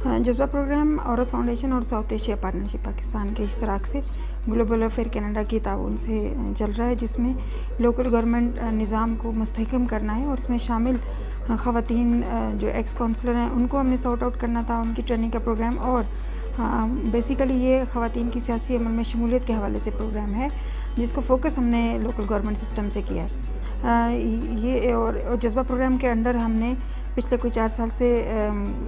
जज्बा प्रोग्राम औरत फाउंडेशन और साउथ एशिया पार्टनरशिप पाकिस्तान के इश्तराक से ग्लोबल अफेयर कनाडा की ताउन से चल रहा है, जिसमें लोकल गवर्नमेंट निज़ाम को मुस्तहकम करना है और इसमें शामिल ख़वातीन जो एक्स काउंसलर हैं उनको हमने सॉर्ट आउट करना था, उनकी ट्रेनिंग का प्रोग्राम। और बेसिकली ये ख़वातीन की सियासी अमल में शमूलियत के हवाले से प्रोग्राम है, जिसको फोकस हमने लोकल गवर्नमेंट सिस्टम से किया है। ये और जज्बा प्रोग्राम के अंडर हमने पिछले कोई 4 साल से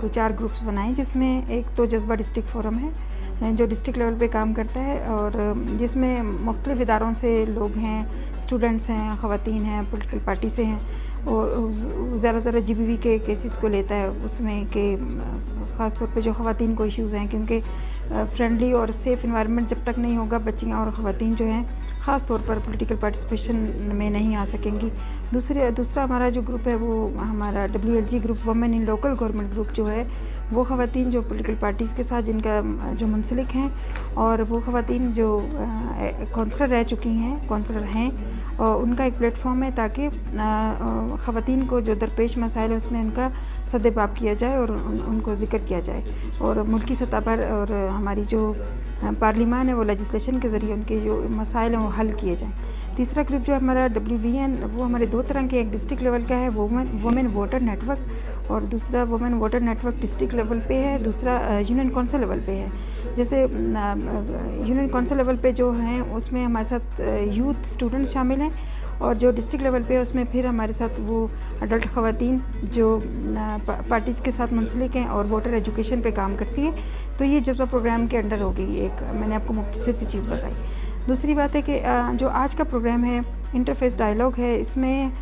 कोई 4 ग्रुप्स बनाए, जिसमें एक तो जज्बा डिस्ट्रिक्ट फोरम है जो डिस्ट्रिक्ट लेवल पे काम करता है और जिसमें मुख्तलिफ़ इदारों से लोग हैं, स्टूडेंट्स हैं, ख़वातीन हैं, पॉलिटिकल पार्टी से हैं और ज़्यादातर GBV के केसेस को लेता है उसमें कि ख़ास तौर पे जो ख़वातीन को इश्यूज़ हैं, क्योंकि फ्रेंडली और सेफ़ इन्वायरमेंट जब तक नहीं होगा बच्चियाँ और ख़वातीन जो हैं ख़ास तौर पर पॉलिटिकल पार्टिसिपेशन में नहीं आ सकेंगी। दूसरा हमारा जो ग्रुप है वो हमारा WLG group, women in local government group जो है, वो ख़वातीन जो पॉलिटिकल पार्टीज़ के साथ जिनका जो मुंसलिक हैं और वो ख़वातीन जो काउंसलर रह चुकी हैं, काउंसलर हैं, और उनका एक प्लेटफॉर्म है ताकि ख़वातीन को जो दरपेश मसाइल है उसमें उनका सद्देबाब किया जाए और उनको ज़िक्र किया जाए और मुल्की सतह पर और हमारी जो पार्लिमान है वो लेजिस्लेशन के ज़रिए उनके जो मसाइल हैं वो हल किए जाएँ। तीसरा ग्रुप जो हमारा WVN, वो हमारे 2 तरह के, एक डिस्ट्रिक्ट लेवल का है वुमेन वोटर नेटवर्क और दूसरा women voter network district level पे है, दूसरा यूनियन काउंसिल लेवल पे है। जैसे यूनियन काउंसिल लेवल पे जो हैं उसमें हमारे साथ यूथ स्टूडेंट्स शामिल हैं और जो डिस्ट्रिक्ट लेवल पे है उसमें फिर हमारे साथ वो अडल्ट ख़वातीन जो पार्टीज़ के साथ मुंसलिक हैं और वोटर एजुकेशन पे काम करती है। तो ये जज्बा प्रोग्राम के अंडर होगी। एक मैंने आपको मुख्तसर सी चीज़ बताई। दूसरी बात है कि जो आज का प्रोग्राम है इंटरफेस डायलॉग है। इसमें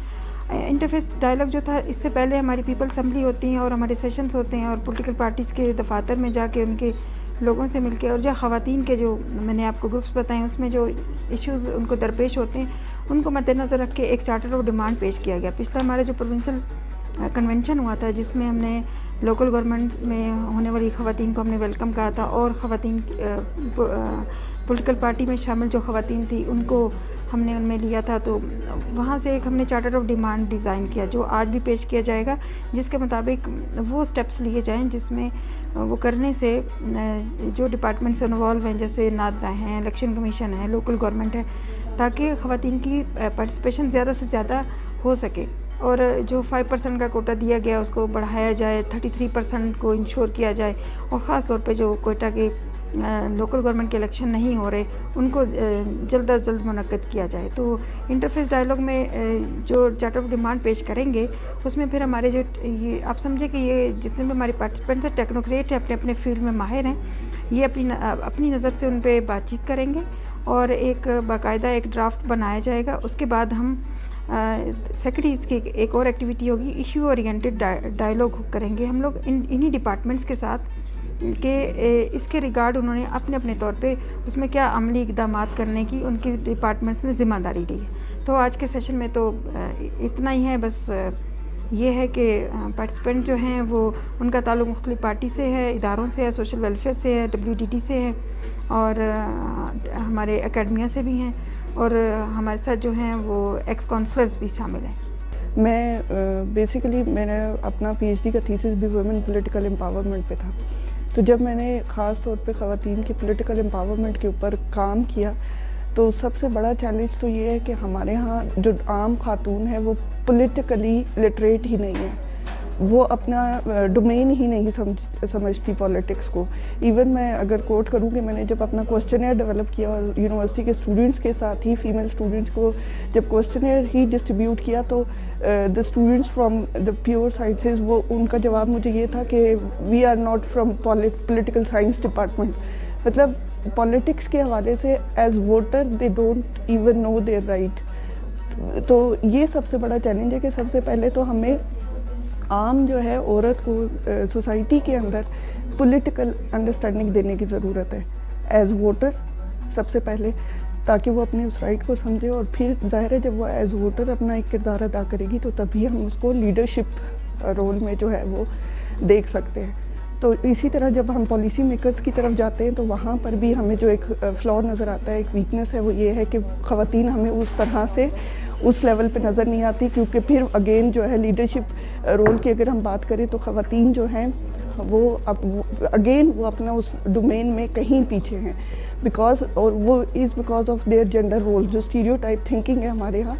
इंटरफेस डायलॉग जो था, इससे पहले हमारी पीपल असम्बली होती हैं और हमारे सेशंस होते हैं और पॉलिटिकल पार्टीज़ के दफातर में जाके उनके लोगों से मिलके और जो ख़वातीन के जो मैंने आपको ग्रुप्स बताए उसमें जो इश्यूज़ उनको दरपेश होते हैं उनको मद्देनज़र रख के एक चार्टर ऑफ डिमांड पेश किया गया। पिछला हमारा जो प्रोविंशियल कन्वेंशन हुआ था जिसमें हमने लोकल गवर्नमेंट में होने वाली ख़वातीन को हमने वेलकम कहा था और ख़वातीन पॉलिटिकल पार्टी में शामिल जो ख़वातीन थी उनको हमने उनमें लिया था। तो वहाँ से एक हमने चार्टर ऑफ डिमांड डिज़ाइन किया जो आज भी पेश किया जाएगा, जिसके मुताबिक वो स्टेप्स लिए जाएं जिसमें वो करने से जो डिपार्टमेंट से इन्वॉल्व हैं, जैसे नादरा हैं, इलेक्शन कमीशन है, लोकल गवर्नमेंट है, ताकि ख़वातीन की पार्टिसिपेशन ज़्यादा से ज़्यादा हो सके और जो 5% का कोटा दिया गया उसको बढ़ाया जाए, 33% को इंश्योर किया जाए और ख़ास तौर पे जो कोटा के लोकल गवर्नमेंट के इलेक्शन नहीं हो रहे उनको जल्द अज जल्द मुनक्कद किया जाए। तो इंटरफेस डायलॉग में जो चार्टर ऑफ डिमांड पेश करेंगे उसमें फिर हमारे जो ये आप समझे कि ये जितने भी हमारे पार्टिसिपेंट्स हैं टेक्नोक्रेट हैं, अपने अपने फील्ड में माहिर हैं, ये अपनी नज़र से उन पर बातचीत करेंगे और एक बाकायदा एक ड्राफ्ट बनाया जाएगा। उसके बाद हम सेकेंडरी इसकी एक और एक्टिविटी होगी, इशू ओरिएंटेड डायलॉग करेंगे हम लोग इन्हीं डिपार्टमेंट्स के साथ कि इसके रिगार्ड उन्होंने अपने अपने तौर पे उसमें क्या अमली इक़दामात करने की उनकी डिपार्टमेंट्स ने ज़िम्मेदारी ली है। तो आज के सेशन में तो इतना ही है। बस ये है कि पार्टिसिपेंट जो हैं वो उनका ताल्लुक़ मुख्तलिफ़ पार्टी से है, इदारों से है, सोशल वेलफेयर से है, WDT से है और हमारे एकेडमिया से भी हैं और हमारे साथ जो हैं वो एक्स काउंसलर्स भी शामिल हैं। मैं बेसिकली मैंने अपना PhD का थीसिस भी वुमेन पॉलिटिकल एम्पावरमेंट पे था। तो जब मैंने ख़ास तौर पे ख़वातीन के पॉलिटिकल एम्पावरमेंट के ऊपर काम किया तो सबसे बड़ा चैलेंज तो ये है कि हमारे यहाँ जो आम खातून है वो पॉलिटिकली लिटरेट ही नहीं है, वो अपना डोमेन ही नहीं समझती पॉलिटिक्स को। इवन मैं अगर कोट करूँ कि मैंने जब अपना क्वेश्चनर डेवलप किया और यूनिवर्सिटी के स्टूडेंट्स के साथ ही फीमेल स्टूडेंट्स को जब क्वेश्चनर ही डिस्ट्रीब्यूट किया तो the students from the pure sciences वो उनका जवाब मुझे ये था कि we are not from political science department. मतलब पॉलिटिक्स के हवाले से as voter they don't even know their right. तो ये सबसे बड़ा चैलेंज है कि सबसे पहले तो हमें आम जो है औरत को सोसाइटी के अंदर पॉलिटिकल अंडरस्टैंडिंग देने की ज़रूरत है एज़ वोटर सबसे पहले, ताकि वो अपने उस राइट को समझे और फिर ज़ाहिर है जब वो एज़ वोटर अपना एक किरदार अदा करेगी तो तभी हम उसको लीडरशिप रोल में जो है वो देख सकते हैं। तो इसी तरह जब हम पॉलिसी मेकर्स की तरफ जाते हैं तो वहाँ पर भी हमें जो एक फ्लॉ नज़र आता है, एक वीकनेस है, वो ये है कि ख़वातीन हमें उस तरह से उस लेवल पे नज़र नहीं आती, क्योंकि फिर अगेन जो है लीडरशिप रोल की अगर हम बात करें तो ख़वातीन जो हैं وہ اگین وہ اپنا اس ڈومین میں کہیں پیچھے ہیں بیکاز، اور وہ is because of their gender role. جو اسٹیریوٹائپ تھنکنگ ہے ہمارے یہاں،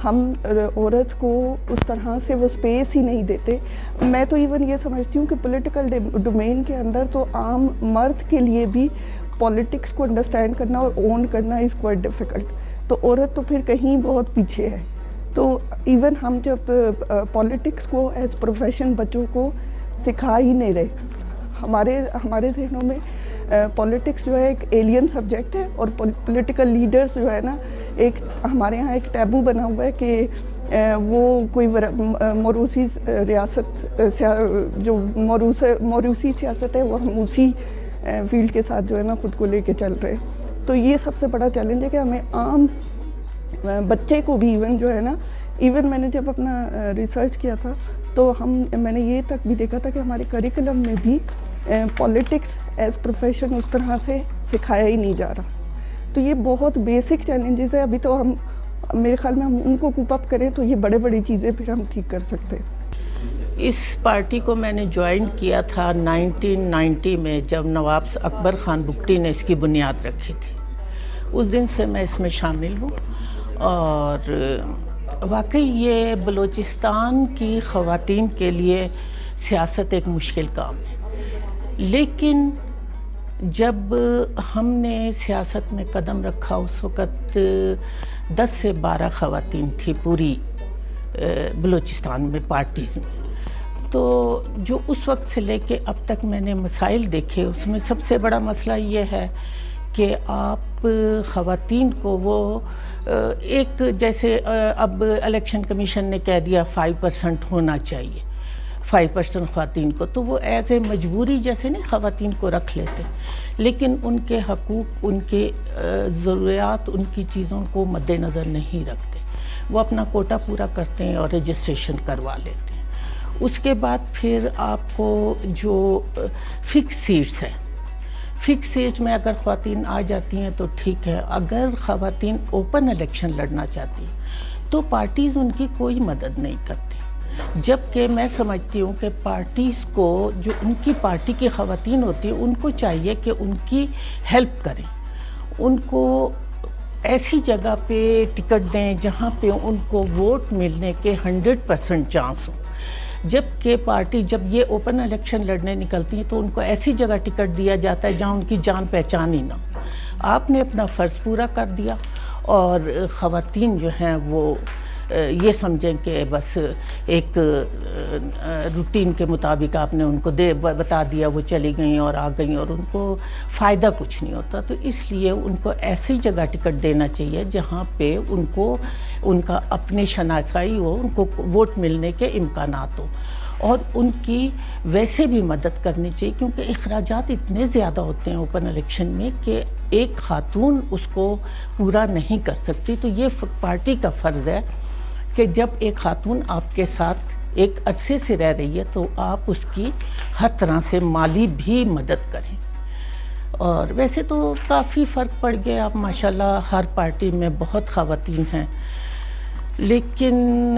ہم عورت کو اس طرح سے وہ اسپیس ہی نہیں دیتے. میں تو ایون یہ سمجھتی ہوں کہ پولیٹیکل ڈومین کے اندر تو عام مرد کے لیے بھی پولیٹکس کو انڈرسٹینڈ کرنا اور اون کرنا از کوائٹ ڈیفیکلٹ. تو عورت تو پھر کہیں بہت پیچھے ہے. تو ایون ہم جب پولیٹکس کو ایز پروفیشن بچوں کو سکھا ہی نہیں رہے. ہمارے ذہنوں میں پولیٹکس جو ہے ایک ایلین سبجیکٹ ہے، اور پولیٹیکل لیڈرز جو ہے نا، ایک ہمارے ہاں ایک ٹیبو بنا ہوا ہے کہ وہ کوئی موروثی ریاست، جو موروثی سیاست ہے، وہ ہم اسی فیلڈ کے ساتھ جو ہے نا خود کو لے کے چل رہے. تو یہ سب سے بڑا چیلنج ہے کہ ہمیں عام بچے کو بھی ایون جو ہے نا، ایون میں نے جب اپنا ریسرچ کیا تھا تو میں نے یہ تک بھی دیکھا تھا کہ ہمارے کریکولم میں بھی پولیٹکس ایز پروفیشن اس طرح سے سکھایا ہی نہیں جا رہا. تو یہ بہت بیسک چیلنجز ہے. ابھی تو ہم میرے خیال میں ہم ان کو کوپ اپ کریں تو یہ بڑے بڑی چیزیں پھر ہم ٹھیک کر سکتے ہیں. اس پارٹی کو میں نے جوائن کیا تھا 1990 میں، جب نواب اکبر خان بگٹی نے اس کی بنیاد رکھی تھی. اس دن سے میں اس میں شامل ہوں، اور واقعی یہ بلوچستان کی خواتین کے لیے سیاست ایک مشکل کام ہے. لیکن جب ہم نے سیاست میں قدم رکھا اس وقت 10 سے 12 خواتین تھی پوری بلوچستان میں پارٹیز میں. تو جو اس وقت سے لے کے اب تک میں نے مسائل دیکھے، اس میں سب سے بڑا مسئلہ یہ ہے کہ آپ خواتین کو وہ ایک جیسے اب الیکشن کمیشن نے کہہ دیا 5% ہونا چاہیے 5% خواتین کو، تو وہ ایز اے مجبوری جیسے نہیں خواتین کو رکھ لیتے، لیکن ان کے حقوق، ان کے ضروریات، ان کی چیزوں کو مد نظر نہیں رکھتے. وہ اپنا کوٹا پورا کرتے ہیں اور رجسٹریشن کروا لیتے ہیں. اس کے بعد پھر آپ کو جو فکس سیٹس ہیں، فکس سیٹ میں اگر خواتین آ جاتی ہیں تو ٹھیک ہے. اگر خواتین اوپن الیکشن لڑنا چاہتی ہیں تو پارٹیز ان کی کوئی مدد نہیں کرتی. جبکہ میں سمجھتی ہوں کہ پارٹیز کو، جو ان کی پارٹی کی خواتین ہوتی ہیں، ان کو چاہیے کہ ان کی ہیلپ کریں، ان کو ایسی جگہ پہ ٹکٹ دیں جہاں پہ ان کو ووٹ ملنے کے 100% چانس ہو. جبکہ پارٹی جب یہ اوپن الیکشن لڑنے نکلتی ہیں تو ان کو ایسی جگہ ٹکٹ دیا جاتا ہے جہاں ان کی جان پہچان ہی نہ ہو. آپ نے اپنا فرض پورا کر دیا، اور خواتین جو ہیں وہ یہ سمجھیں کہ بس ایک روٹین کے مطابق آپ نے ان کو بتا دیا، وہ چلی گئیں اور آ گئیں، اور ان کو فائدہ کچھ نہیں ہوتا. تو اس لیے ان کو ایسی جگہ ٹکٹ دینا چاہیے جہاں پہ ان کو ان کا اپنی شناسائی ہو، ان کو ووٹ ملنے کے امکانات ہو، اور ان کی ویسے بھی مدد کرنی چاہیے، کیونکہ اخراجات اتنے زیادہ ہوتے ہیں اوپن الیکشن میں کہ ایک خاتون اس کو پورا نہیں کر سکتی. تو یہ پارٹی کا فرض ہے کہ جب ایک خاتون آپ کے ساتھ ایک عرصے سے رہ رہی ہے تو آپ اس کی ہر طرح سے مالی بھی مدد کریں. اور ویسے تو کافی فرق پڑ گیا، اب ماشاءاللہ ہر پارٹی میں بہت خواتین ہیں. لیکن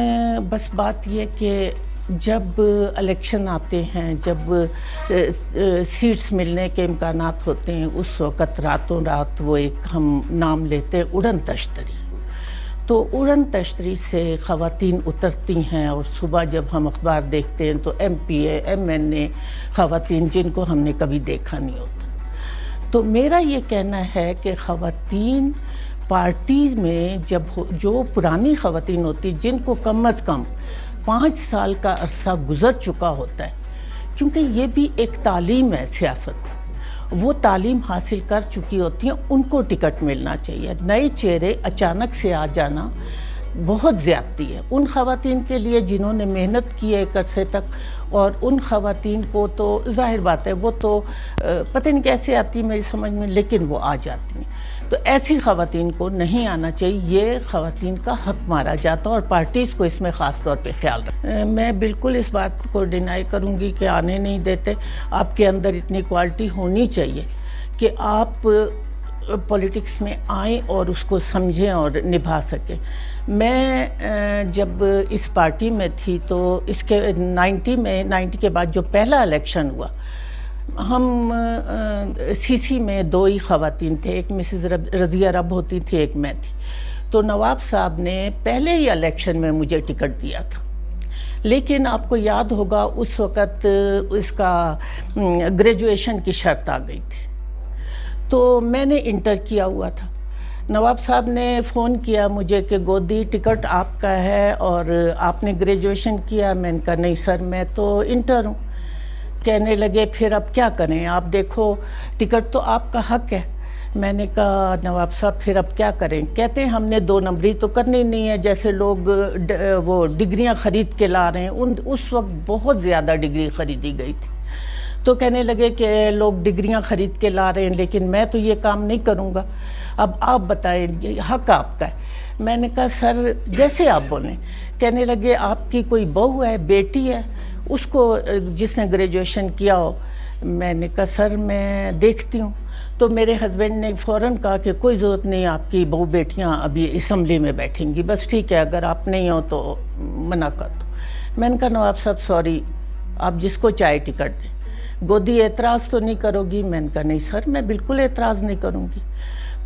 بس بات یہ کہ جب الیکشن آتے ہیں، جب سیٹس ملنے کے امکانات ہوتے ہیں، اس وقت راتوں رات وہ ایک ہم نام لیتے ہیں اڑن تشتری. تو اڑن تشتری سے خواتین اترتی ہیں، اور صبح جب ہم اخبار دیکھتے ہیں تو ایم پی اے، ایم این اے خواتین جن کو ہم نے کبھی دیکھا نہیں ہوتا. تو میرا یہ کہنا ہے کہ خواتین پارٹیز میں جب جو پرانی خواتین ہوتی جن کو کم از کم 5 سال کا عرصہ گزر چکا ہوتا ہے، کیونکہ یہ بھی ایک تعلیم ہے سیاست، وہ تعلیم حاصل کر چکی ہوتی ہیں، ان کو ٹکٹ ملنا چاہیے. نئے چہرے اچانک سے آ جانا بہت زیادتی ہے ان خواتین کے لیے جنہوں نے محنت کی ہے ایک عرصے تک. اور ان خواتین کو تو ظاہر بات ہے وہ تو پتہ نہیں کیسے آتی میری سمجھ میں، لیکن وہ آ جاتی ہیں. تو ایسی خواتین کو نہیں آنا چاہیے، یہ خواتین کا حق مارا جاتا ہے، اور پارٹیز کو اس میں خاص طور پہ خیال رکھیں. میں بالکل اس بات کو ڈینائی کروں گی کہ آنے نہیں دیتے. آپ کے اندر اتنی کوالٹی ہونی چاہیے کہ آپ पॉलिटिक्स में आएँ और उसको समझें और निभा सकें। मैं जब इस पार्टी में थी तो इसके 90 के बाद जो पहला इलेक्शन हुआ, हम सीसी में 2 ही ख़वातीन थे, एक मिसेस रज़िया रब होती थी, एक मैं थी। तो नवाब साहब ने पहले ही इलेक्शन में मुझे टिकट दिया था, लेकिन आपको याद होगा उस वक़्त इसका ग्रेजुएशन की शर्त आ गई थी, तो मैंने इंटर किया हुआ था। नवाब साहब ने फ़ोन किया मुझे कि गोदी टिकट आपका है और आपने ग्रेजुएशन किया। मैंने कहा नहीं सर, मैं तो इंटर हूँ। कहने लगे फिर अब क्या करें, आप देखो टिकट तो आपका हक है। मैंने कहा नवाब साहब फिर अब क्या करें। कहते हैं हमने 2 नंबरी तो करनी नहीं है, जैसे लोग वो डिग्रियां ख़रीद के ला रहे हैं, उस वक्त बहुत ज़्यादा डिग्री ख़रीदी गई थी। तो कहने लगे कि लोग डिग्रियां ख़रीद के ला रहे हैं, लेकिन मैं तो ये काम नहीं करूँगा, अब आप बताएं, हक आपका है। मैंने कहा सर जैसे आप बोलें। कहने लगे आपकी कोई बहू है, बेटी है, उसको जिसने ग्रेजुएशन किया हो। मैंने कहा सर मैं देखती हूँ। तो मेरे हस्बैंड ने फ़ौरन कहा कि कोई ज़रूरत नहीं, आपकी बहू बेटियाँ अभी असम्बली में बैठेंगी, बस ठीक है, अगर आप नहीं हो तो मना कर दो। मैंने कहा नवाब साहब सॉरी, आप जिसको चाहे टिकट दें। गोदी एतराज़ तो नहीं करोगी? मैंने कहा नहीं सर, मैं बिल्कुल एतराज़ नहीं करूँगी।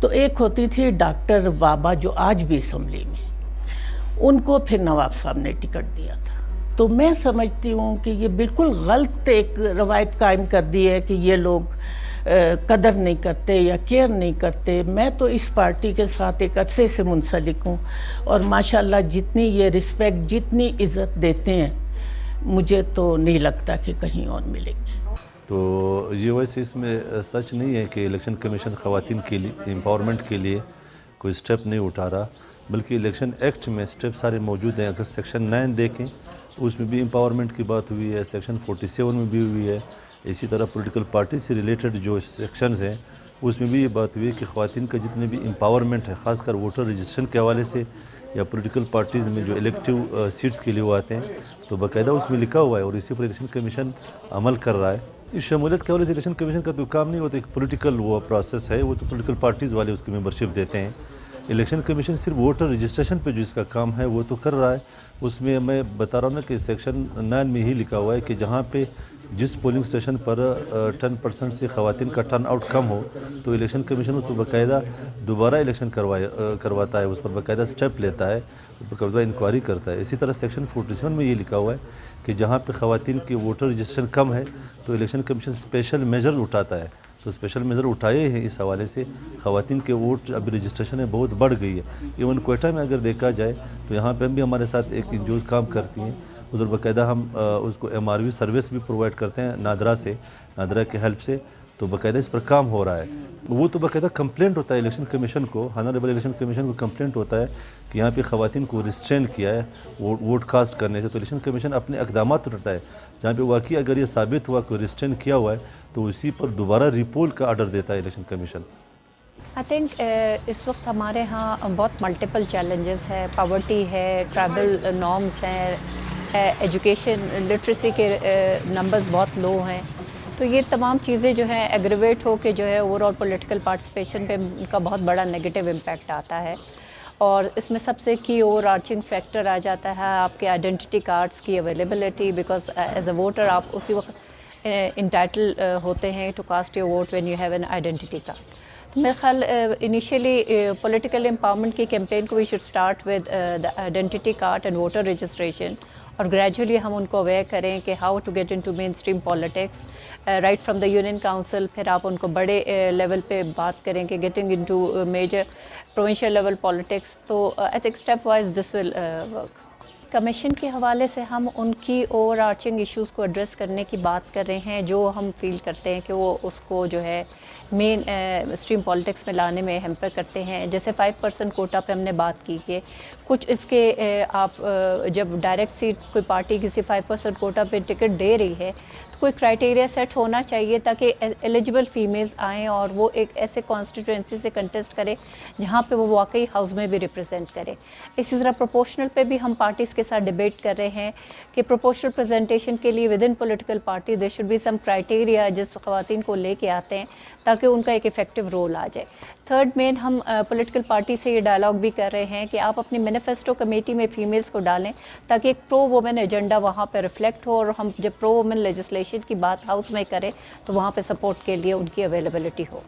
तो एक होती थी डॉक्टर वाबा जो आज भी असम्बली में, उनको फिर नवाब साहब ने टिकट दिया था। तो मैं समझती हूँ कि ये बिल्कुल गलत एक रवायत कायम कर दी है कि ये लोग कदर नहीं करते या केयर नहीं करते। मैं तो इस पार्टी के साथ एक अरसे से मुंसलिक हूँ और माशाल्लाह जितनी ये रिस्पेक्ट, जितनी इज़्ज़त देते हैं, मुझे तो नहीं लगता कि कहीं और मिलेगी। तो ये वैसे इसमें सच नहीं है कि इलेक्शन कमीशन ख़वातीन के लिए एम्पावरमेंट के लिए कोई स्टेप नहीं उठा रहा, बल्कि इलेक्शन एक्ट में स्टेप सारे मौजूद हैं। अगर सेक्शन 9 देखें उसमें भी एम्पावरमेंट की बात हुई है, सेक्शन 47 में भी हुई है। इसी तरह पॉलिटिकल पार्टी से रिलेटेड जो सेक्शंस हैं उसमें भी ये बात हुई है कि ख़वातीन का जितने भी एम्पावरमेंट है, ख़ासकर वोटर रजिस्ट्रेशन के हवाले से या पॉलिटिकल पार्टीज़ में जो इलेक्टिव सीट्स के लिए वो आते हैं, तो बाकायदा उसमें लिखा हुआ है और इसी पर इलेक्शन कमीशन अमल कर रहा है। इस शमूलियत के हवाले से इलेक्शन कमीशन का तो काम नहीं होता, एक पॉलिटिकल वो प्रोसेस है, वो तो पॉलिटिकल पार्टीज़ वाले उसकी मेंबरशिप देते हैं। इलेक्शन कमीशन सिर्फ वोटर रजिस्ट्रेशन पे जो इसका काम है वो तो कर रहा है। उसमें मैं बता रहा हूँ ना कि सेक्शन 9 में ही लिखा हुआ है कि जहाँ पे जिस पोलिंग स्टेशन पर 10% से ख़वातीन का टर्न आउट कम हो तो इलेक्शन कमीशन उस पर बाकायदा दोबारा इलेक्शन करवाता है, उस पर बाकायदा स्टेप लेता है, उस पर बाकायदा इंक्वायरी करता है। इसी तरह सेक्शन 47 में ये लिखा हुआ है कि जहाँ पे ख़वातीन की वोटर रजिस्ट्रेशन कम है तो इलेक्शन कमीशन स्पेशल मेजर उठाता है। तो स्पेशल मेजर उठाए हैं। इस हवाले से ख़वातीन के वोट अभी रजिस्ट्रेशन है बहुत बढ़ गई है। इवन क्वेटा में अगर देखा जाए तो यहाँ पे भी हमारे साथ एक एनजीओ काम करती हैं, उधर बाकायदा हम उसको MRV सर्विस भी प्रोवाइड करते हैं नादरा के हेल्प से, तो बाकायदा इस पर काम हो रहा है। वो तो बाकायदा कंप्लेंट होता है इलेक्शन कमीशन को, ऑनरेबल इलेक्शन कमीशन को कंप्लेंट होता है कि यहाँ पे ख़वातीन को रिस्ट्रेन किया है वोट कास्ट करने से, तो इलेक्शन कमीशन अपने इक़दाम उठाता है। जहाँ पे वाकई अगर ये साबित हुआ कि रिस्ट्रेन किया हुआ है तो उसी पर दोबारा रिपोल का ऑर्डर देता है इलेक्शन कमीशन। आई थिंक इस वक्त हमारे यहाँ बहुत मल्टीपल चैलेंजेस है, पावर्टी है, ट्राइबल नॉर्म्स हैं, एजुकेशन लिटरेसी के नंबर्स बहुत लो हैं। तो ये तमाम चीज़ें जो हैं एग्रीवेट हो के जो है ओवरऑल पॉलिटिकल पार्टिसिपेशन पे उनका बहुत बड़ा नेगेटिव इम्पैक्ट आता है। और इसमें सबसे की ओवर आर्चिंग फैक्टर आ जाता है आपके आइडेंटिटी कार्ड्स की availability, because as a voter आप उसी वक्त इंटाइटल होते हैं to cast your vote when you have an identity card. तो मेरे ख्याल इनिशियली पॉलिटिकल एम्पावरमेंट की कैंपेन को we should start with the identity card and voter registration, और ग्रेजुअली हम उनको अवेयर करें कि how to get into mainstream politics right from the union council. फिर आप उनको बड़े लेवल पे बात करें कि getting into major provincial level politics. तो I think step wise this will work. Commission के हवाले से हम उनकी ओवर आर्चिंग इश्यूज़ को एड्रेस करने की बात कर रहे हैं, जो हम फील करते हैं कि वो उसको जो है मेन स्ट्रीम पॉलिटिक्स में लाने में हैम्पर करते हैं। जैसे 5% कोटा पे हमने बात की कि कुछ इसके आप जब डायरेक्ट सीट कोई पार्टी किसी 5% कोटा पे टिकट दे रही है तो कोई क्राइटेरिया सेट होना चाहिए ताकि एलिजिबल फीमेल्स आएँ और वो एक ऐसे कॉन्स्टिट्यूंसी से कंटेस्ट करे जहाँ पे वो वाकई हाउस में भी रिप्रेजेंट करे। इसी तरह प्रोपोर्शनल पे भी हम पार्टीज़ کے ساتھ ڈیبیٹ کر رہے ہیں کہ پروپورشنل پریزنٹیشن کے لیے with in political party there should be some criteria جس خواتین کو لے کے آتے ہیں تاکہ ان کا ایک افیکٹو رول آ جائے. تھرڈ مین ہم پولیٹیکل پارٹی سے یہ ڈائلاگ بھی کر رہے ہیں کہ آپ اپنی مینیفیسٹو کمیٹی میں فیمیلز کو ڈالیں تاکہ ایک پرو وومن ایجنڈا وہاں پہ ریفلیکٹ ہو, اور ہم جب پرو وومن لیجسلیشن کی بات ہاؤس میں کریں تو وہاں پہ سپورٹ کے لیے ان کی اویلیبلٹی ہو.